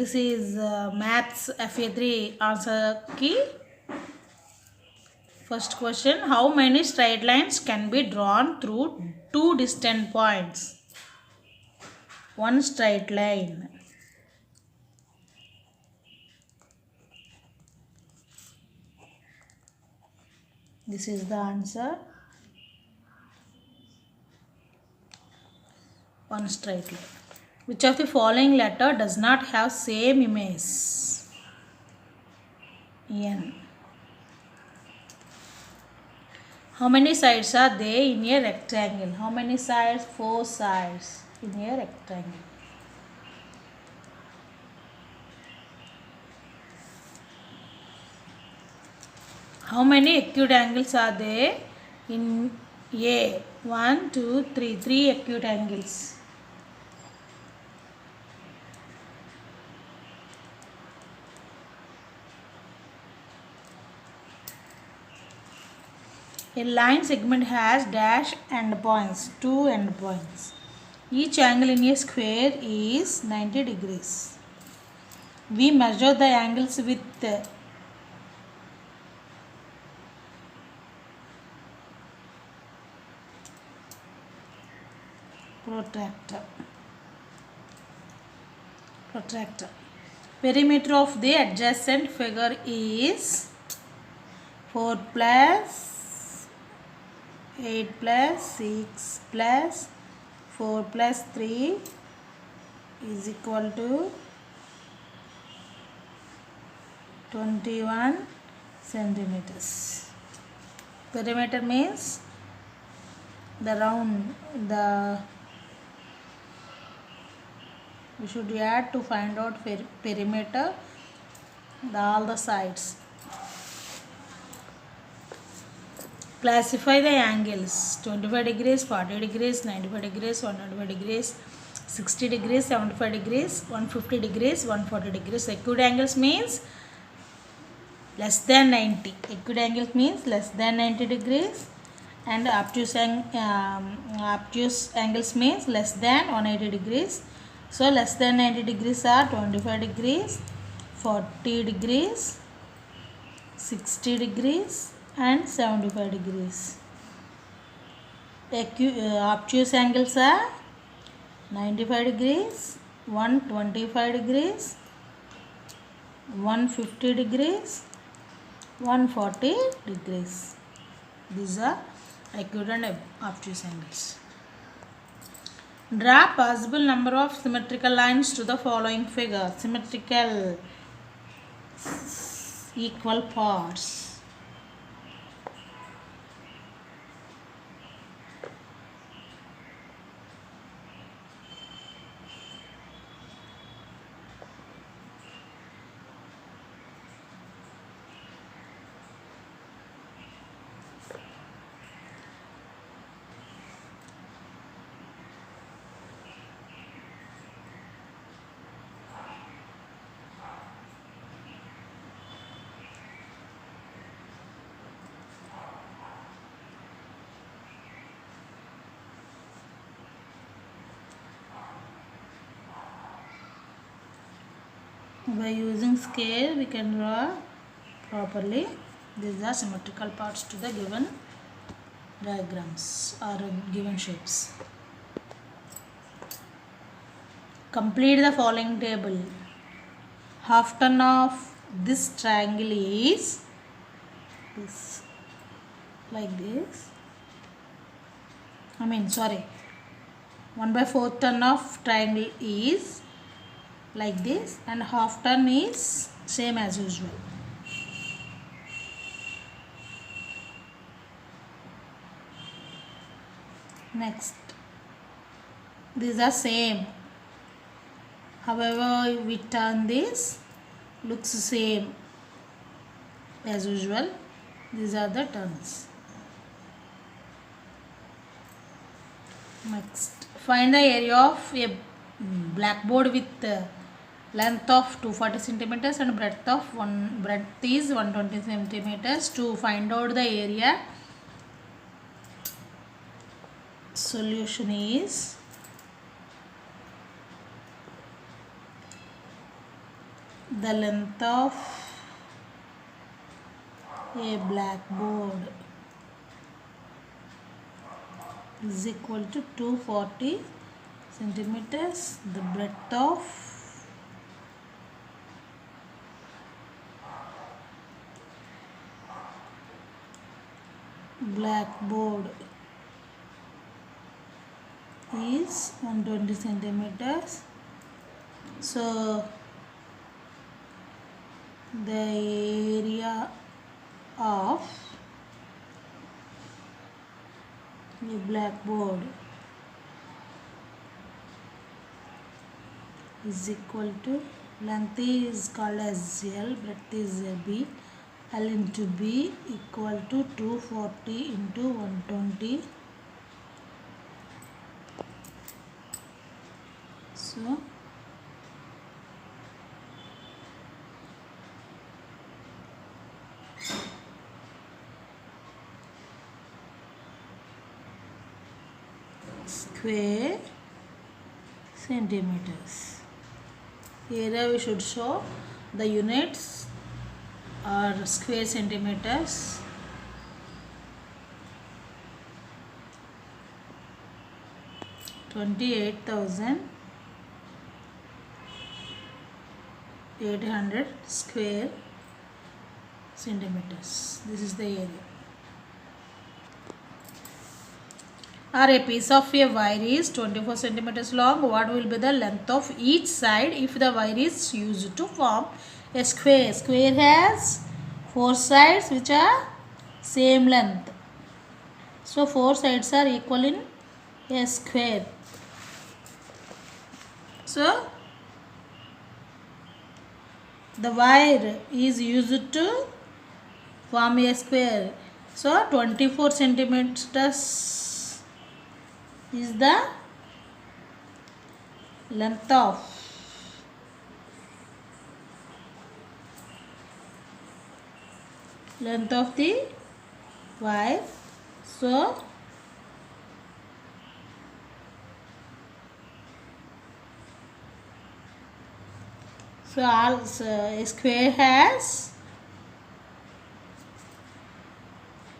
this is maths FA3 answer key. First question, how many straight lines can be drawn through two distant points? One straight line. This is the answer. One straight line. Which of the following letter does not have same image? N. How many sides are there in a rectangle? How many sides? 4 sides in a rectangle. How many acute angles are there in A? 1, 2, 3. 3 acute angles. A line segment has dash endpoints, 2 endpoints. Each angle in a square is 90 degrees. We measure the angles with protractor. Perimeter of the adjacent figure is 4 plus 8 plus 6 plus 4 plus 3 is equal to 21 centimeters. Perimeter means the round, we should add to find out perimeter, all the sides. Classify the angles: 25 degrees, 40 degrees, 95 degrees, 105 degrees, 60 degrees, 75 degrees, 150 degrees, 140 degrees. Acute angles means less than 90. Acute angles means less than 90 degrees, and obtuse angles means less than 180 degrees. So less than 90 degrees are 25 degrees, 40 degrees, 60 degrees and 75 degrees. Obtuse angles are 95 degrees, 125 degrees, 150 degrees, 140 degrees. These are acute and obtuse angles. Draw possible number of symmetrical lines to the following figure. Symmetrical equal parts. By using scale we can draw properly. These are symmetrical parts to the given diagrams or given shapes. Complete the following table. Half turn of this triangle is this, like this. 1/4 turn of triangle is like this, and half turn is same as usual. Next, these are same. However, we turn this, looks same as usual. These are the turns. Next, find the area of a blackboard with length of 240 centimeters and breadth is 120 centimeters. To find out the area, solution is the length of a blackboard is equal to 240 centimeters. The breadth of blackboard is 120 centimeters. So the area of the blackboard is equal to, length is called as L, breadth is B. L into B equal to 240 into 120. So square centimeters. Here we should show the units are square centimeters. $28,800 square centimeters. This is the area. Or a piece of a wire is 24 centimeters long. What will be the length of each side if the wire is used to form a square? Square has 4 sides which are same length. So 4 sides are equal in a square. So the wire is used to form a square. So 24 centimeters is the length of the wire. So a square has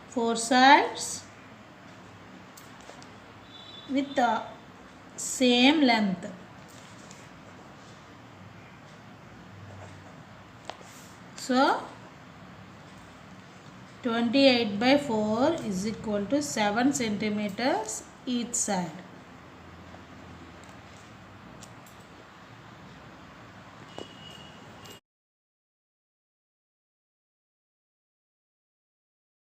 4 sides with the same length. So 28 by 4 is equal to 7 centimeters each side.